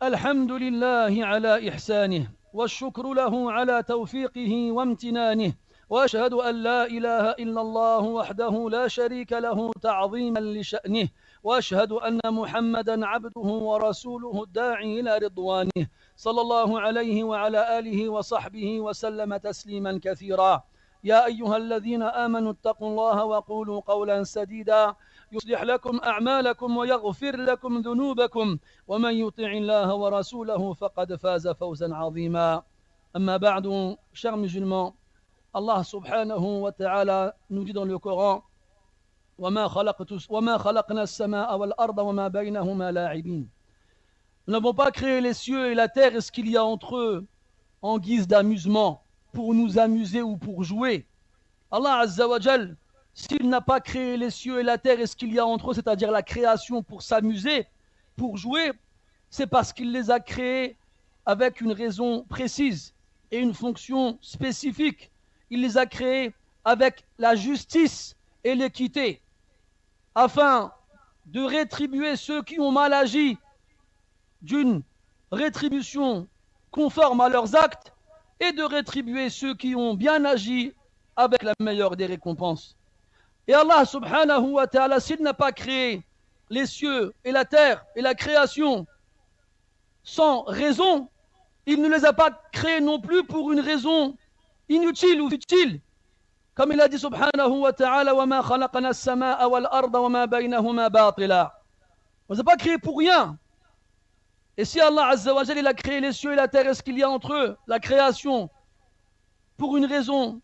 الحمد لله على إحسانه والشكر له على توفيقه وامتنانه وأشهد أن لا إله إلا الله وحده لا شريك له تعظيما لشأنه وأشهد أن محمدا عبده ورسوله الداعي إلى رضوانه صلى الله عليه وعلى آله وصحبه وسلم تسليما كثيرا يا أيها الذين آمنوا اتقوا الله وقولوا قولا سديدا يصلح لكم أعمالكم ويغفر لكم ذنوبكم ومن يطع الله ورسوله فقد فاز فوزا عظيما أما بعد chers musulmans Allah subhanahu wa ta'ala nous dit dans le Coran وما خلقنا السماء والأرض وما بينهما لاعبين. Nous n'avons pas créé les cieux et la terre et ce qu'il y a entre eux en guise d'amusement, pour nous amuser ou pour jouer. Allah Azza wa Jal, s'il n'a pas créé les cieux et la terre et ce qu'il y a entre eux, c'est-à-dire la création pour s'amuser, pour jouer, c'est parce qu'il les a créés avec une raison précise et une fonction spécifique. Il les a créés avec la justice et l'équité, afin de rétribuer ceux qui ont mal agi d'une rétribution conforme à leurs actes et de rétribuer ceux qui ont bien agi avec la meilleure des récompenses. Et Allah subhanahu wa ta'ala, s'il n'a pas créé les cieux et la terre et la création sans raison, il ne les a pas créés non plus pour une raison inutile ou futile. Comme il a dit subhanahu wa ta'ala, وَمَا خَلَقْنَا السَّمَاءَ وَالْأَرْضَ وَمَا بَيْنَهُمَا بَاطِلًا. On ne les a pas créés pour rien. Et si Allah Azza wa Jal, il a créé les cieux et la terre et ce qu'il y a entre eux, la création, pour une raison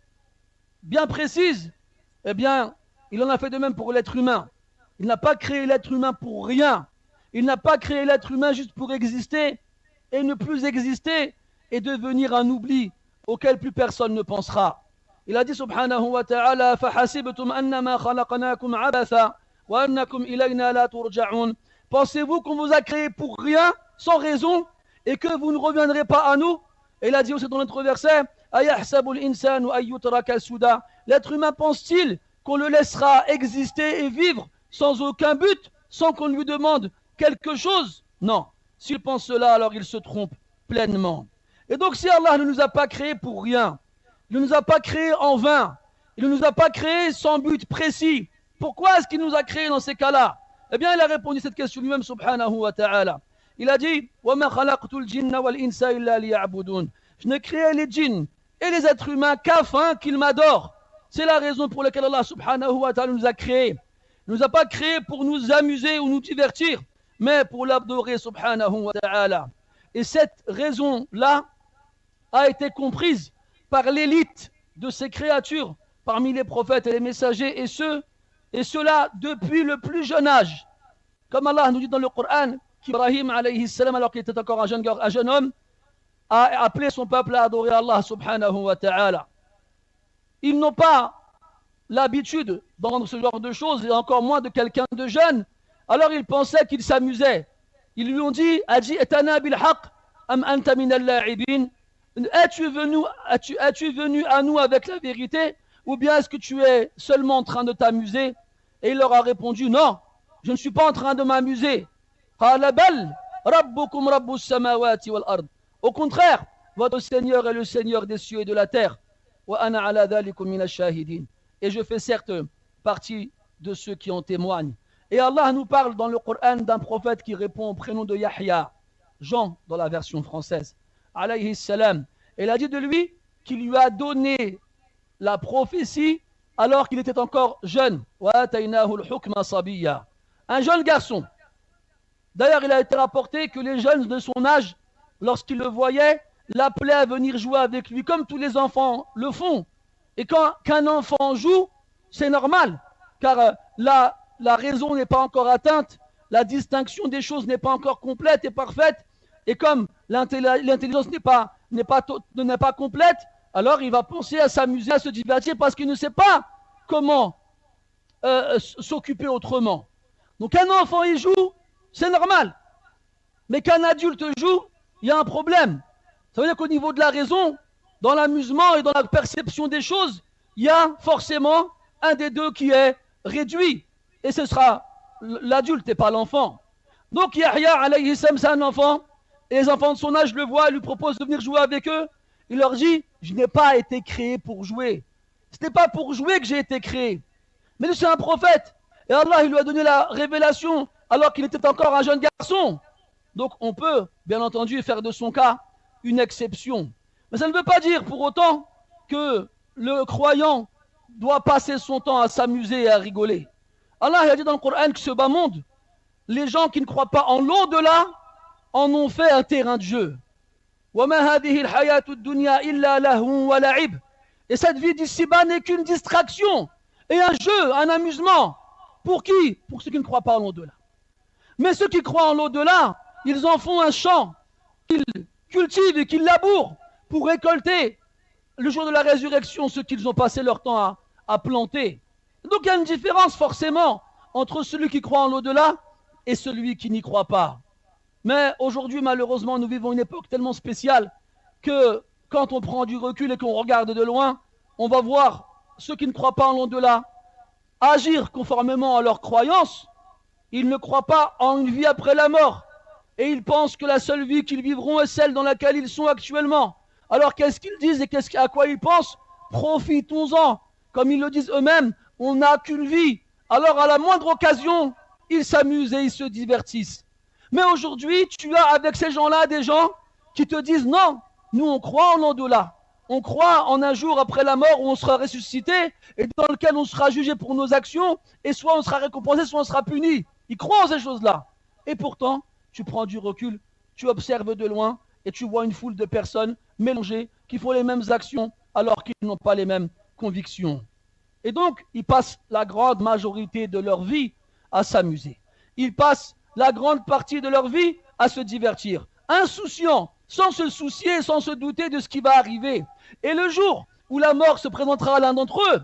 bien précise, eh bien, il en a fait de même pour l'être humain. Il n'a pas créé l'être humain pour rien. Il n'a pas créé l'être humain juste pour exister et ne plus exister et devenir un oubli auquel plus personne ne pensera. Il a dit subhanahu wa ta'ala فَحَسِبْتُمْ أَنَّمَا خَلَقْنَاكُمْ عَبَثًا وَأَنَّكُمْ إِلَيْنَا لَا تُرْجَعُونَ. Pensez-vous qu'on vous a créé pour rien, sans raison, et que vous ne reviendrez pas à nous? Et il a dit aussi dans notre verset أَيَحْسَبُ الْإِنسَانُ أَن يُتْرَكَ سُدًى. L'être humain pense-t-il qu'on le laissera exister et vivre sans aucun but, sans qu'on lui demande quelque chose? Non. S'il pense cela, alors il se trompe pleinement. Et donc si Allah ne nous a pas créés pour rien, il ne nous a pas créés en vain, il ne nous a pas créés sans but précis, pourquoi est-ce qu'il nous a créés dans ces cas-là? Eh bien il a répondu à cette question lui-même subhanahu wa ta'ala. Il a dit وَمَا خَلَقْتُ الْجِنَّ وَالْإِنسَ إِلَّا لِيَعْبُدُونَ. Je n'ai créé les djinns et les êtres humains qu'afin qu'ils m'adorent. C'est la raison pour laquelle Allah subhanahu wa ta'ala nous a créés. Il ne nous a pas créés pour nous amuser ou nous divertir, mais pour l'adorer subhanahu wa ta'ala. Et cette raison-là a été comprise par l'élite de ces créatures parmi les prophètes et les messagers et cela depuis le plus jeune âge. Comme Allah nous dit dans le Coran qu'Ibrahim alayhi salam, alors qu'il était encore un jeune homme, a appelé son peuple à adorer Allah subhanahu wa ta'ala. Ils n'ont pas l'habitude d'entendre ce genre de choses et encore moins de quelqu'un de jeune. Alors ils pensaient qu'il s'amusait. Ils lui ont dit Ajitana bil haqq am anta min al-la'ibin. Es-tu venu à nous avec la vérité ou bien est-ce que tu es seulement en train de t'amuser? Et il leur a répondu non, je ne suis pas en train de m'amuser. Qala bal rabbukum rabbus samawati wal ard. Au contraire, votre Seigneur est le Seigneur des cieux et de la terre. Wa ana ala dhalikum min ash-shahidin. Et je fais certes partie de ceux qui en témoignent. Et Allah nous parle dans le Coran d'un prophète qui répond au prénom de Yahya, Jean dans la version française, alayhi salam. Il a dit de lui qu'il lui a donné la prophétie alors qu'il était encore jeune. Un jeune garçon. D'ailleurs, il a été rapporté que les jeunes de son âge, lorsqu'ils le voyaient, l'appelaient à venir jouer avec lui, comme tous les enfants le font. Et quand qu'un enfant joue, c'est normal, car la raison n'est pas encore atteinte, la distinction des choses n'est pas encore complète et parfaite, et comme l'intelligence n'est pas complète, alors il va penser à s'amuser, à se divertir, parce qu'il ne sait pas comment s'occuper autrement. Donc un enfant il joue, c'est normal, mais qu'un adulte joue, il y a un problème. Ça veut dire qu'au niveau de la raison, dans l'amusement et dans la perception des choses, il y a forcément un des deux qui est réduit. Et ce sera l'adulte et pas l'enfant. Donc Yahya alayhi salam, c'est un enfant et les enfants de son âge le voient et lui proposent de venir jouer avec eux, il leur dit, je n'ai pas été créé pour jouer. Ce n'est pas pour jouer que j'ai été créé. Mais lui, c'est un prophète. Et Allah, il lui a donné la révélation alors qu'il était encore un jeune garçon. Donc on peut, bien entendu, faire de son cas une exception. Mais ça ne veut pas dire pour autant que le croyant doit passer son temps à s'amuser et à rigoler. Allah a dit dans le Coran que ce bas monde, les gens qui ne croient pas en l'au-delà en ont fait un terrain de jeu. Et cette vie d'ici-bas n'est qu'une distraction et un jeu, un amusement. Pour qui? Pour ceux qui ne croient pas en l'au-delà. Mais ceux qui croient en l'au-delà, ils en font un champ qu'ils cultivent et qu'ils labourent pour récolter le jour de la résurrection ce qu'ils ont passé leur temps à planter. Donc il y a une différence forcément entre celui qui croit en l'au-delà et celui qui n'y croit pas. Mais aujourd'hui, malheureusement, nous vivons une époque tellement spéciale que quand on prend du recul et qu'on regarde de loin, on va voir ceux qui ne croient pas en l'au-delà agir conformément à leurs croyances. Ils ne croient pas en une vie après la mort. Et ils pensent que la seule vie qu'ils vivront est celle dans laquelle ils sont actuellement. Alors qu'est-ce qu'ils disent et à quoi ils pensent? Profitons-en. Comme ils le disent eux-mêmes, on n'a qu'une vie. Alors à la moindre occasion, ils s'amusent et ils se divertissent. Mais aujourd'hui, tu as avec ces gens-là des gens qui te disent non, nous on croit en l'au-delà. On croit en un jour après la mort où on sera ressuscité et dans lequel on sera jugé pour nos actions et soit on sera récompensé, soit on sera puni. Ils croient en ces choses-là. Et pourtant, tu prends du recul, tu observes de loin et tu vois une foule de personnes mélangées qui font les mêmes actions alors qu'ils n'ont pas les mêmes convictions. Et donc, ils passent la grande majorité de leur vie à s'amuser. Ils passent la grande partie de leur vie à se divertir, insouciants, sans se soucier, sans se douter de ce qui va arriver. Et le jour où la mort se présentera à l'un d'entre eux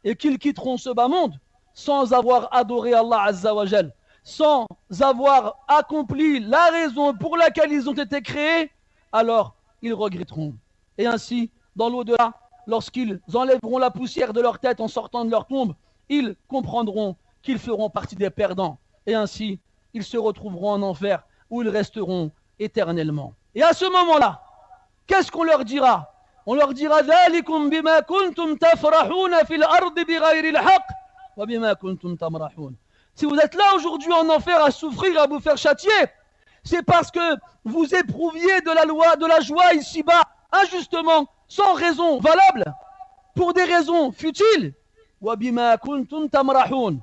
et qu'ils quitteront ce bas monde sans avoir adoré Allah Azza wa Jal, sans avoir accompli la raison pour laquelle ils ont été créés, alors ils regretteront. Et ainsi, dans l'au-delà, lorsqu'ils enlèveront la poussière de leur tête en sortant de leur tombe, ils comprendront qu'ils feront partie des perdants. Et ainsi, ils se retrouveront en enfer où ils resteront éternellement. Et à ce moment-là, qu'est-ce qu'on leur dira? On leur dira ذَلِكُمْ بِمَا كُنْتُمْ تَفْرَحُونَ فِي الْأَرْضِ بِغَيْرِ الْحَقِّ وَبِمَا كُنْتُمْ تَمْرَحُونَ. Si vous êtes là aujourd'hui en enfer à souffrir, à vous faire châtier, c'est parce que vous éprouviez de la joie ici-bas, injustement, sans raison valable, pour des raisons futiles. وَبِمَا كُنْتُمْ تَمْرَحُونَ.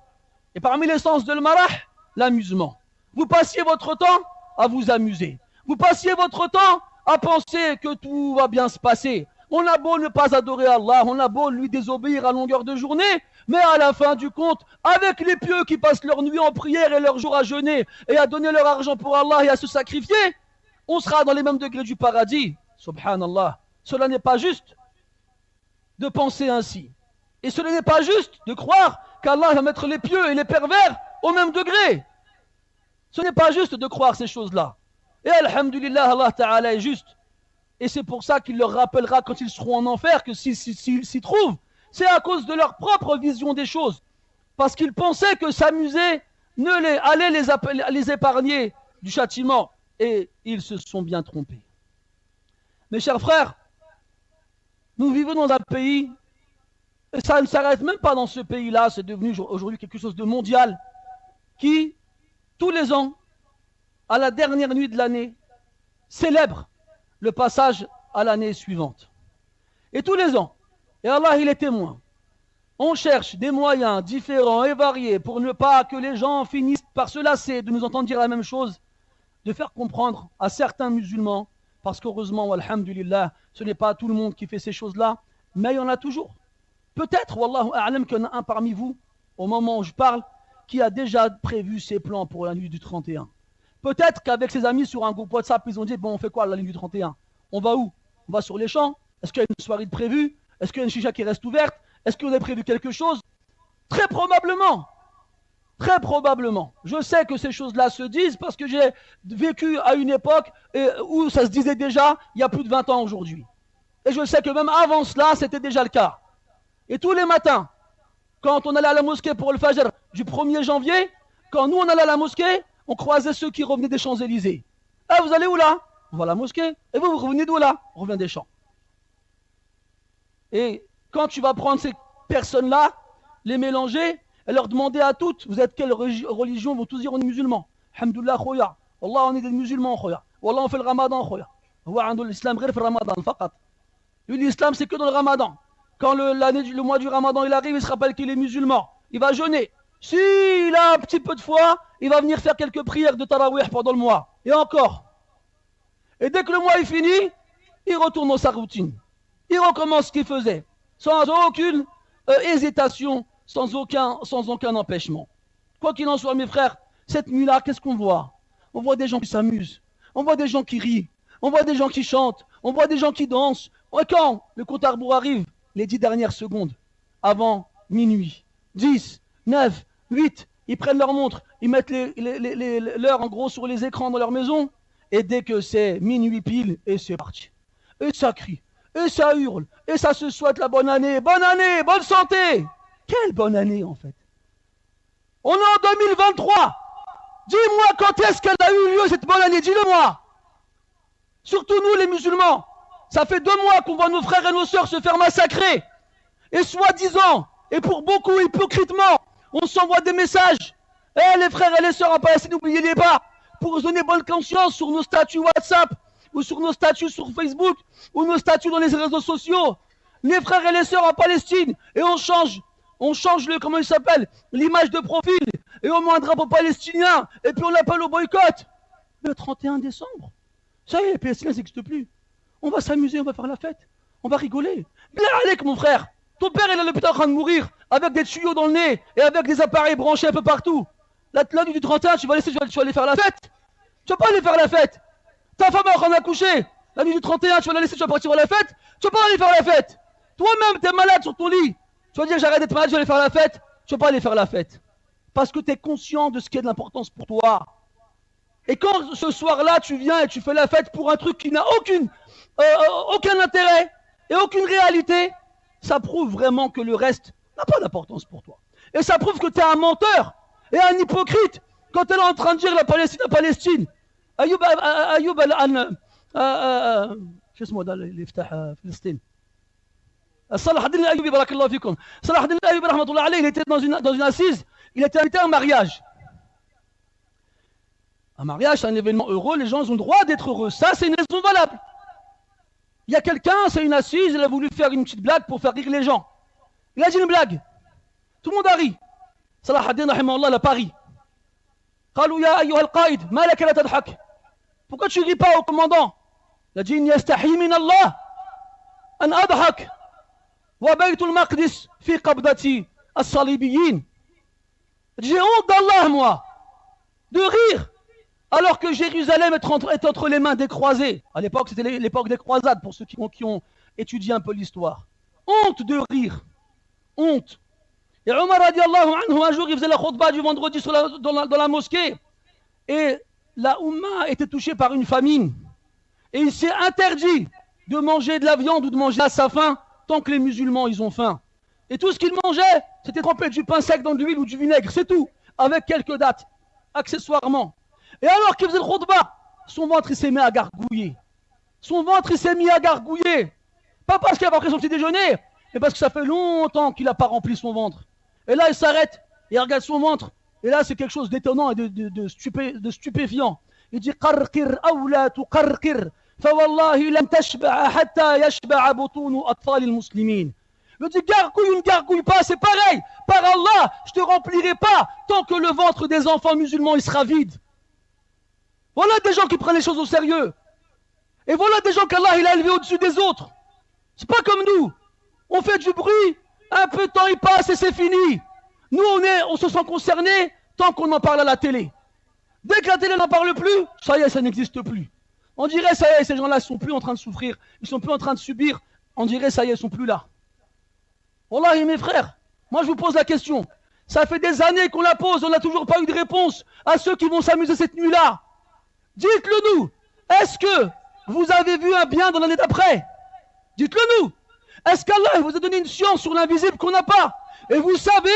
Et parmi les sens de l'marah, l'amusement. Vous passiez votre temps à vous amuser. Vous passiez votre temps à penser que tout va bien se passer. On a beau ne pas adorer Allah, on a beau lui désobéir à longueur de journée, mais à la fin du compte, avec les pieux qui passent leur nuit en prière et leur jour à jeûner et à donner leur argent pour Allah et à se sacrifier, on sera dans les mêmes degrés du paradis. Subhanallah. Cela n'est pas juste de penser ainsi. Et ce n'est pas juste de croire qu'Allah va mettre les pieux et les pervers au même degré. Ce n'est pas juste de croire ces choses-là. Et alhamdulillah, Allah Ta'ala est juste. Et c'est pour ça qu'il leur rappellera quand ils seront en enfer que s'ils s'y trouvent, c'est à cause de leur propre vision des choses. Parce qu'ils pensaient que s'amuser allait les épargner du châtiment. Et ils se sont bien trompés. Mes chers frères, nous vivons dans un pays, et ça ne s'arrête même pas dans ce pays-là, c'est devenu aujourd'hui quelque chose de mondial, qui, tous les ans, à la dernière nuit de l'année, célèbre le passage à l'année suivante. Et tous les ans, et Allah il est témoin, on cherche des moyens différents et variés pour ne pas que les gens finissent par se lasser de nous entendre dire la même chose, de faire comprendre à certains musulmans, parce qu'heureusement, alhamdulillah, ce n'est pas tout le monde qui fait ces choses-là, mais il y en a toujours. Peut-être, wallahu a'lam, qu'il y en a un parmi vous, au moment où je parle, qui a déjà prévu ses plans pour la nuit du 31. Peut-être qu'avec ses amis sur un groupe WhatsApp, ils ont dit, bon, on fait quoi la nuit du 31? On va où? On va sur les champs? Est-ce qu'il y a une soirée de prévue? Est-ce qu'il y a une chicha qui reste ouverte? Est-ce qu'on a prévu quelque chose? Très probablement. Très probablement. Je sais que ces choses-là se disent parce que j'ai vécu à une époque où ça se disait déjà il y a plus de 20 ans aujourd'hui. Et je sais que même avant cela, c'était déjà le cas. Et tous les matins, quand on allait à la mosquée pour le Fajr du 1er janvier, quand nous on allait à la mosquée, on croisait ceux qui revenaient des Champs-Élysées. Ah, vous allez où là? On va à la mosquée. Et vous revenez d'où là? On revient des champs. Et quand tu vas prendre ces personnes-là, les mélanger, et leur demander à toutes, vous êtes quelle religion? Ils vont tous dire on est musulmans. Alhamdoulilah, khoya. Wallah, on est des musulmans, khoya. Wallah, on fait le ramadan, khoya. L'islam, c'est le ramadan, fakat. Lui, l'islam, c'est que dans le ramadan. Quand le mois du ramadan il arrive, il se rappelle qu'il est musulman. Il va jeûner. S'il a un petit peu de foi, il va venir faire quelques prières de tarawih pendant le mois. Et encore. Et dès que le mois est fini, il retourne dans sa routine. Il recommence ce qu'il faisait. Sans aucune hésitation, sans aucun empêchement. Quoi qu'il en soit, mes frères, cette nuit-là, qu'est-ce qu'on voit? On voit des gens qui s'amusent. On voit des gens qui rient. On voit des gens qui chantent. On voit des gens qui dansent. Et quand le compte à rebours arrive, les 10 dernières secondes, avant minuit, 10, 9, 8, ils prennent leur montre, ils mettent l'heure en gros sur les écrans dans leur maison, et dès que c'est minuit pile, et c'est parti. Et ça crie, et ça hurle, et ça se souhaite la bonne année, bonne santé. Quelle bonne année en fait? On est en 2023. Dis-moi quand est-ce qu'elle a eu lieu cette bonne année, dis-le-moi. Surtout nous les musulmans. Ça fait 2 mois qu'on voit nos frères et nos sœurs se faire massacrer. Et soi-disant, et pour beaucoup hypocritement, on s'envoie des messages. Eh les frères et les sœurs en Palestine, n'oubliez-les pas. Pour se donner bonne conscience sur nos statuts WhatsApp, ou sur nos statuts sur Facebook, ou nos statuts dans les réseaux sociaux. Les frères et les sœurs en Palestine. Et on change comment il s'appelle, l'image de profil. Et on met un drapeau palestinien. Et puis on l'appelle au boycott. Le 31 décembre. Ça y est, les Palestiniens n'existent plus. On va s'amuser, on va faire la fête. On va rigoler. Bien Alek, mon frère. Ton père, il est à l'hôpital en train de mourir, avec des tuyaux dans le nez, et avec des appareils branchés un peu partout. La nuit du 31, tu vas aller faire la fête. Tu vas pas aller faire la fête. Ta femme est en train d'accoucher. La nuit du 31, tu vas la laisser, tu vas partir à la fête. Tu vas pas aller faire la fête. Toi-même, tu es malade sur ton lit. Tu vas dire, j'arrête d'être malade, je vais aller faire la fête. Tu vas pas aller faire la fête. Parce que tu es conscient de ce qui est de l'importance pour toi. Et quand ce soir-là, tu viens et tu fais la fête pour un truc qui n'a aucun intérêt et aucune réalité, ça prouve vraiment que le reste n'a pas d'importance pour toi. Et ça prouve que tu es un menteur et un hypocrite quand tu es en train de dire la Palestine. Ayoub شو اسمه ده اللي يفتح فلسطين صلاح الدين الايوبي بارك الله فيكم صلاح الدين الايوبي رحمه الله عليه il était dans une assise, il était invité à un mariage. Un mariage, c'est un événement heureux, les gens ont le droit d'être heureux. Ça, c'est une raison valable. Il y a quelqu'un, c'est une assise, il a voulu faire une petite blague pour faire rire les gens. Il a dit une blague. Tout le monde a ri. Salah ad-Din, rahimahullah, il a pas ri. قالوا يا أيها القائد ما لك لا تضحك. Pourquoi tu ne ris pas au commandant? Il a dit إني أستحي من الله أن أضحك وبيت المقدس في قبضة الصليبيين. J'ai honte d'Allah, moi, de rire. Alors que Jérusalem est entre les mains des croisés. À l'époque, c'était l'époque des croisades, pour ceux qui ont étudié un peu l'histoire. Honte de rire. Honte. Et Omar radiallahu anhu, un jour, il faisait la khutbah du vendredi dans la mosquée. Et la Oumma était touchée par une famine. Et il s'est interdit de manger de la viande ou de manger à sa faim tant que les musulmans, ils ont faim. Et tout ce qu'ils mangeaient, c'était trempé du pain sec dans de l'huile ou du vinaigre, c'est tout. Avec quelques dattes, accessoirement. Et alors qu'il faisait le khutbah, son ventre il s'est mis à gargouiller. Son ventre il s'est mis à gargouiller. Pas parce qu'il a pas pris son petit déjeuner, mais parce que ça fait longtemps qu'il n'a pas rempli son ventre. Et là il s'arrête, et il regarde son ventre. Et là c'est quelque chose d'étonnant et de stupéfiant. Il dit qarqir aw la tuqarqir fa wallahi lam tashba'a hatta yashba'a butun atfal al-muslimin. Il dit gargouille ou ne gargouille pas, c'est pareil. Par Allah, je te remplirai pas tant que le ventre des enfants musulmans il sera vide. Voilà des gens qui prennent les choses au sérieux. Et voilà des gens qu'Allah il a élevés au-dessus des autres. C'est pas comme nous. On fait du bruit, un peu de temps il passe et c'est fini. Nous on se sent concernés tant qu'on en parle à la télé. Dès que la télé n'en parle plus, ça y est, ça n'existe plus. On dirait ça y est, ces gens-là ne sont plus en train de souffrir, ils sont plus en train de subir. On dirait ça y est, ils sont plus là. Wallahi mes frères, moi je vous pose la question. Ça fait des années qu'on la pose, on n'a toujours pas eu de réponse à ceux qui vont s'amuser cette nuit-là. Dites-le nous. Est-ce que vous avez vu un bien dans l'année d'après? Dites-le nous. Est-ce qu'Allah vous a donné une science sur l'invisible qu'on n'a pas? Et vous savez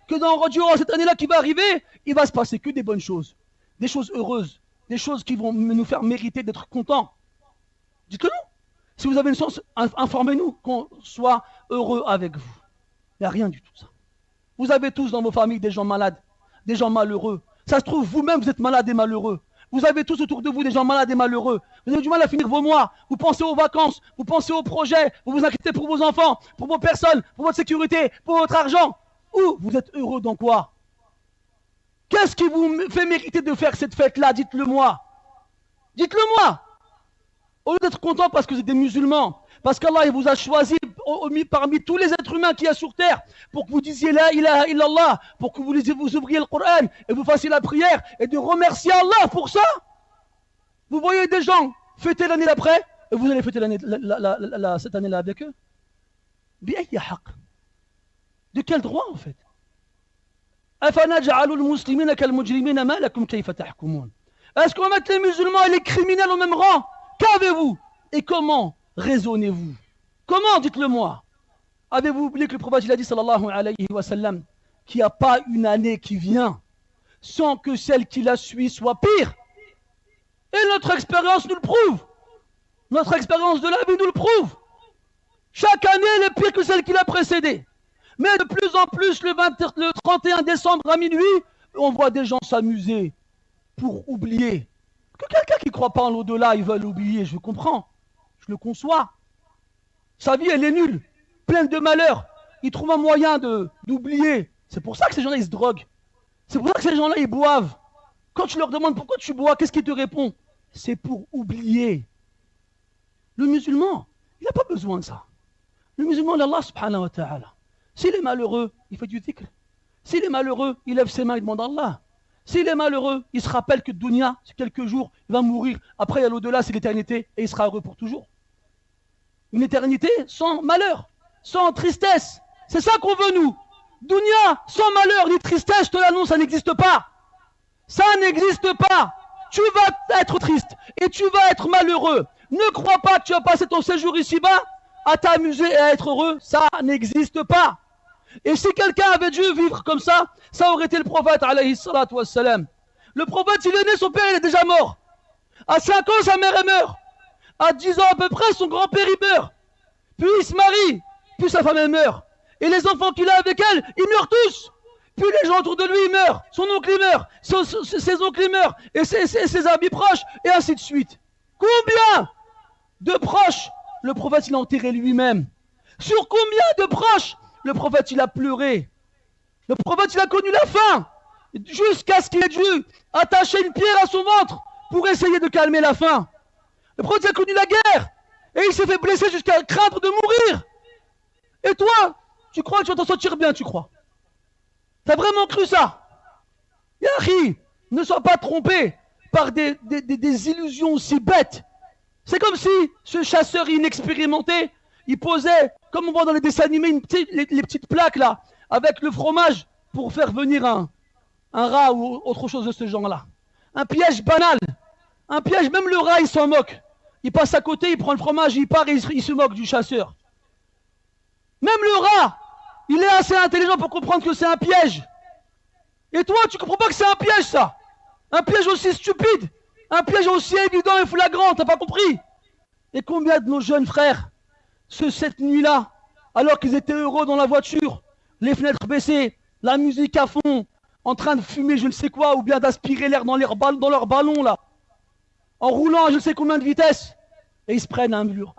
que durant cette année-là qui va arriver, il va se passer que des bonnes choses, des choses heureuses, des choses qui vont nous faire mériter d'être contents, dites-le nous. Si vous avez une chance, informez-nous qu'on soit heureux avec vous. Il n'y a rien du tout ça. Vous avez tous dans vos familles des gens malades, des gens malheureux. Ça se trouve, vous-même, vous êtes malade et malheureux. Vous avez tous autour de vous des gens malades et malheureux. Vous avez du mal à finir vos mois. Vous pensez aux vacances, vous pensez aux projets, vous vous inquiétez pour vos enfants, pour vos personnes, pour votre sécurité, pour votre argent. Ou vous êtes heureux dans quoi? Qu'est-ce qui vous fait mériter de faire cette fête-là? Dites-le moi. Dites-le moi. Au lieu d'être content parce que vous êtes des musulmans, parce qu'Allah vous a choisi parmi tous les êtres humains qu'il y a sur terre, pour que vous disiez la ilaha illallah, pour que vous ouvriez le Coran et vous fassiez la prière et de remercier Allah pour ça. Vous voyez des gens fêter l'année d'après et vous allez fêter cette année-là avec eux. De quel droit en fait? Est-ce qu'on va mettre les musulmans et les criminels au même rang? Qu'avez-vous? Et comment raisonnez-vous? Comment? Dites-le moi. Avez-vous oublié que le prophète il a dit sallallahu alayhi wa sallam qu'il n'y a pas une année qui vient sans que celle qui la suit soit pire? Et notre expérience nous le prouve. Notre expérience de la vie nous le prouve. Chaque année elle est pire que celle qui l'a précédée. Mais de plus en plus, le 31 décembre à minuit, on voit des gens s'amuser pour oublier. Que quelqu'un qui ne croit pas en l'au-delà, il veut l'oublier, je comprends, je le conçois. Sa vie, elle est nulle, pleine de malheurs. Il trouve un moyen d'oublier. C'est pour ça que ces gens-là, ils se droguent. C'est pour ça que ces gens-là, ils boivent. Quand tu leur demandes pourquoi tu bois, qu'est-ce qu'ils te répondent? C'est pour oublier. Le musulman, il n'a pas besoin de ça. Le musulman, Allah subhanahu wa ta'ala, s'il est malheureux, il fait du dhikr. S'il est malheureux, il lève ses mains et demande à Allah. S'il est malheureux, il se rappelle que dunya, c'est quelques jours, il va mourir. Après, il y a l'au-delà, c'est l'éternité, et il sera heureux pour toujours. Une éternité sans malheur, sans tristesse. C'est ça qu'on veut, nous. Dunya, sans malheur ni tristesse, je te l'annonce, ça n'existe pas. Ça n'existe pas. Tu vas être triste et tu vas être malheureux. Ne crois pas que tu vas passer ton séjour ici-bas à t'amuser et à être heureux. Ça n'existe pas. Et si quelqu'un avait dû vivre comme ça, ça aurait été le prophète, alayhi salatu wassalam. Le prophète, il est né, son père, il est déjà mort. À 5 ans, sa mère, elle meurt. À 10 ans à peu près, son grand-père, il meurt. Puis il se marie, puis sa femme, elle meurt. Et les enfants qu'il a avec elle, ils meurent tous. Puis les gens autour de lui, ils meurent. Son oncle, il meurt. Ses oncles, ils meurent. Et ses amis proches, et ainsi de suite. Combien de proches le prophète, il a enterré lui-même? Sur combien de proches le prophète, il a pleuré? Le prophète, il a connu la faim, jusqu'à ce qu'il ait dû attacher une pierre à son ventre pour essayer de calmer la faim. Le prophète, il a connu la guerre, et il s'est fait blesser jusqu'à craindre de mourir. Et toi, tu crois que tu vas t'en sortir bien, tu crois? T'as vraiment cru ça? Yahi, ne sois pas trompé par des illusions aussi bêtes. C'est comme si ce chasseur inexpérimenté, il posait, comme on voit dans les dessins animés, les petites plaques là, avec le fromage pour faire venir un rat ou autre chose de ce genre-là. Un piège banal. Un piège, même le rat, il s'en moque. Il passe à côté, il prend le fromage, il part et il se moque du chasseur. Même le rat, il est assez intelligent pour comprendre que c'est un piège. Et toi, tu comprends pas que c'est un piège, ça? Un piège aussi stupide, un piège aussi évident et flagrant, t'as pas compris? Et combien de nos jeunes frères, cette nuit-là, alors qu'ils étaient heureux dans la voiture, les fenêtres baissées, la musique à fond, en train de fumer je ne sais quoi, ou bien d'aspirer l'air dans leur ballon là, en roulant à je ne sais combien de vitesse, et ils se prennent un mur,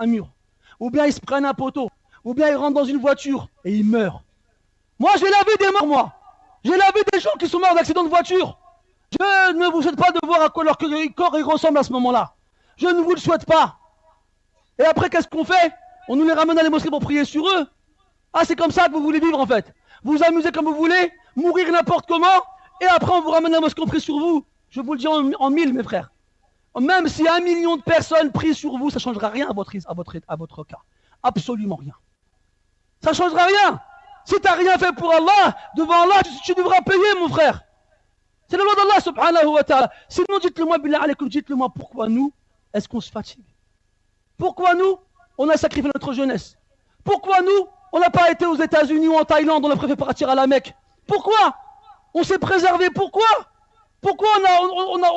ou bien ils se prennent un poteau, ou bien ils rentrent dans une voiture, et ils meurent. Moi j'ai lavé des morts, moi. J'ai lavé des gens qui sont morts d'accident de voiture. Je ne vous souhaite pas de voir à quoi leur corps il ressemble à ce moment-là. Je ne vous le souhaite pas. Et après, qu'est-ce qu'on fait? On nous les ramène à les mosquées pour prier sur eux. Ah, c'est comme ça que vous voulez vivre en fait. Vous vous amusez comme vous voulez, mourir n'importe comment, et après on vous ramène à la mosquée, on prie sur vous. Je vous le dis en mille, mes frères. Même si 1 million de personnes prient sur vous, ça ne changera rien à votre cas. Absolument rien. Ça ne changera rien. Si tu n'as rien fait pour Allah, devant Allah, tu devras payer, mon frère. C'est la loi d'Allah, subhanahu wa ta'ala. Sinon, dites-le moi, billah alaykoum, dites-le moi, pourquoi nous, est-ce qu'on se fatigue? Pourquoi nous, on a sacrifié notre jeunesse? Pourquoi nous, on n'a pas été aux États-Unis ou en Thaïlande, on a préféré partir à la Mecque? Pourquoi? On s'est préservé, pourquoi? Pourquoi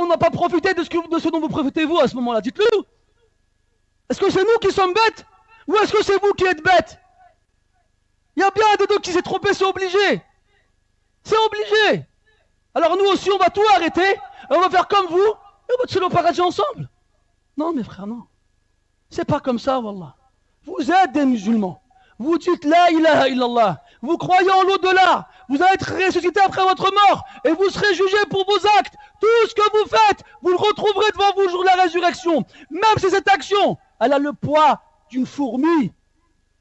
on n'a pas profité de ce dont vous profitez-vous à ce moment-là? Dites-le. Est-ce que c'est nous qui sommes bêtes? Ou est-ce que c'est vous qui êtes bêtes? Il y a bien un des deux qui s'est trompé, c'est obligé. C'est obligé. Alors nous aussi, on va tout arrêter, et on va faire comme vous, et on va se le paradis ensemble. Non, mes frères, non. C'est pas comme ça, wallah. Vous êtes des musulmans. Vous dites la ilaha illallah. Vous croyez en l'au-delà. Vous allez être ressuscité après votre mort, et vous serez jugé pour vos actes. Tout ce que vous faites, vous le retrouverez devant vous le jour de la résurrection. Même si cette action, elle a le poids d'une fourmi.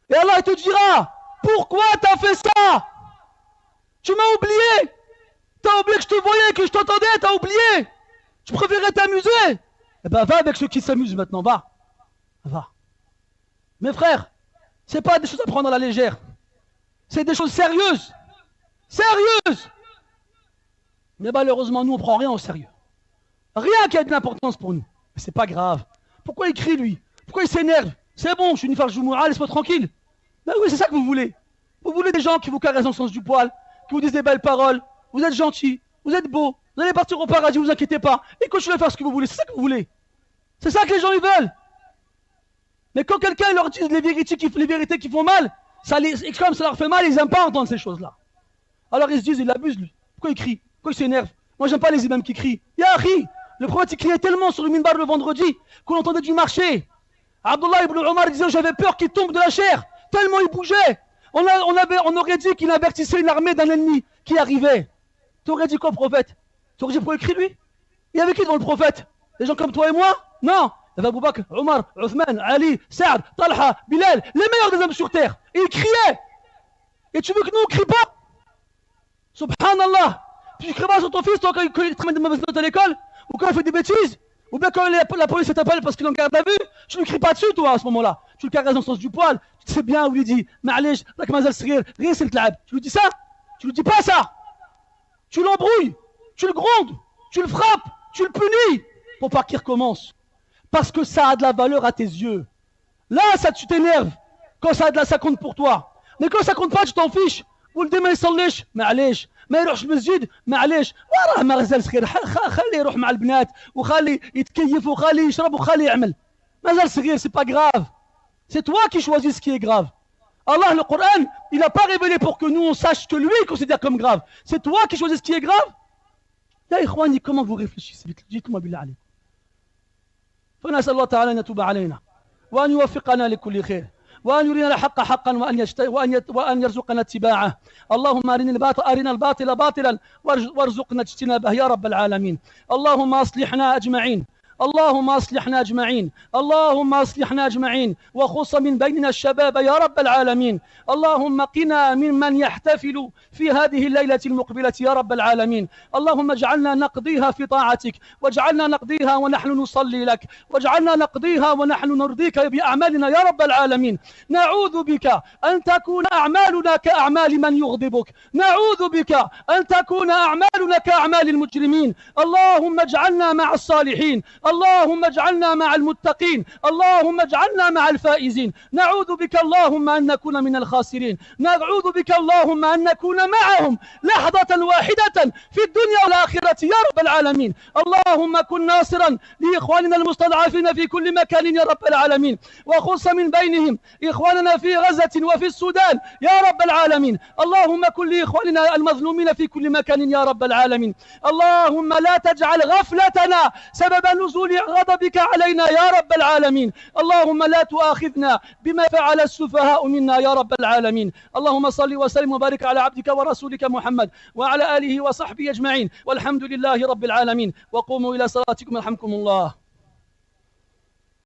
Et Allah te dira, pourquoi t'as fait ça? Tu m'as oublié. T'as oublié que je te voyais, que je t'entendais, t'as oublié. Tu préférais t'amuser. Eh ben va avec ceux qui s'amusent maintenant, va. Va. Mes frères, c'est pas des choses à prendre à la légère. C'est des choses sérieuses. Sérieuses. Mais malheureusement, nous, on prend rien au sérieux. Rien qui a de l'importance pour nous. Mais c'est pas grave. Pourquoi il crie, lui? Pourquoi il s'énerve? C'est bon, je suis une farge Jumu'ah, laisse-moi tranquille. Ben oui, c'est ça que vous voulez. Vous voulez des gens qui vous caressent dans le sens du poil, qui vous disent des belles paroles. Vous êtes gentils, vous êtes beaux, vous allez partir au paradis, vous inquiétez pas. Et continuez à faire ce que vous voulez, c'est ça que vous voulez. C'est ça que les gens ils veulent. Mais quand quelqu'un leur dit les vérités qui font mal, comme ça leur fait mal, ils n'aiment pas entendre ces choses-là. Alors ils se disent, il abuse lui. Pourquoi il crie? Pourquoi il s'énerve? Moi j'aime pas les imams qui crient. Yahi, le prophète il criait tellement sur le minbar le vendredi qu'on entendait du marché. Abdullah ibn Omar disait, j'avais peur qu'il tombe de la chair, tellement il bougeait. On aurait dit qu'il avertissait une armée d'un ennemi qui arrivait. Tu aurais dit quoi, prophète? Tu aurais dit pourquoi il crie lui? Il y avait qui devant le prophète? Des gens comme toi et moi? Non. Il y avait Abu Bakr, Omar, Othman, Ali, Saad, Talha, Bilal, les meilleurs des hommes sur terre. Et ils criaient. Et tu veux que nous on crie pas? Subhanallah. Tu cries pas sur ton fils, toi, quand il te ramène des mauvaises notes à l'école? Ou quand il fait des bêtises? Ou bien quand la police t'appelle parce qu'il en garde à vue? Tu ne cries pas dessus, toi, à ce moment-là. Tu le caresses dans le sens du poil. Tu sais bien où il dit, Ma'alish, rak mazal sghir, rien c'est le tlab. Tu lui dis ça? Tu lui dis pas ça? Tu l'embrouilles, tu le grondes, tu le frappes, tu le punis pour pas qu'il recommence. Parce que ça a de la valeur à tes yeux. Là, ça tu t'énerves. Quand ça a de la, ça compte pour toi. Mais quand ça compte pas, tu t'en fiches. ولدي ما يصليش معليش ما يروحش المسجد معليش وراه ما غزال صغير خليه يروح مع البنات وخليه يتكيف وخليه يشرب وخليه يعمل مازال صغير c'est pas grave. C'est toi qui choisis ce qui est grave. Allah, le Coran, il n'a pas révélé pour que nous on sache ce que lui il considère comme grave. C'est toi qui choisis ce qui est grave. Ya ikhwani, comment vous réfléchissez? Dites-moi billah alaykum. فنسأل الله تعالى أن يتوب علينا وأن يوفقنا لكل خير وأن يرينا الحق حقا وأن يرزقنا اتباعه. اللهم أرنا الباطل باطلا وارزقنا اجتنابه يا رب العالمين. اللهم أصلحنا أجمعين. اللهم أصلحنا أجمعين. اللهم أصلحنا أجمعين وخص من بيننا الشباب يا رب العالمين. اللهم قنا ممن يحتفل في هذه الليلة المقبلة يا رب العالمين. اللهم اجعلنا نقضيها في طاعتك واجعلنا نقضيها ونحن نصلي لك واجعلنا نقضيها ونحن نرضيك بأعمالنا يا رب العالمين. نعوذ بك أن تكون أعمالنا كأعمال من يغضبك. نعوذ بك أن تكون أعمالنا كأعمال المجرمين. اللهم اجعلنا مع الصالحين. اللهم اجعلنا مع المتقين. اللهم اجعلنا مع الفائزين. نعوذ بك اللهم أن نكون من الخاسرين. نعوذ بك اللهم أن نكون معهم لحظة واحدة في الدنيا والآخرة يا رب العالمين. اللهم كن ناصرا لإخواننا المستضعفين في كل مكان يا رب العالمين وخص من بينهم إخواننا في غزة وفي السودان يا رب العالمين. اللهم كن لإخواننا المظلومين في كل مكان يا رب العالمين. اللهم لا تجعل غفلتنا سبب نزول غضبك علينا يا رب العالمين. اللهم لا تؤاخذنا بما فعل السفهاء منا يا رب العالمين. اللهم صل وسلم وبارك على عبدك ورسولك محمد وعلى آله وصحبه أجمعين والحمد لله رب العالمين. وقوموا إلى صلاتكم يرحمكم الله.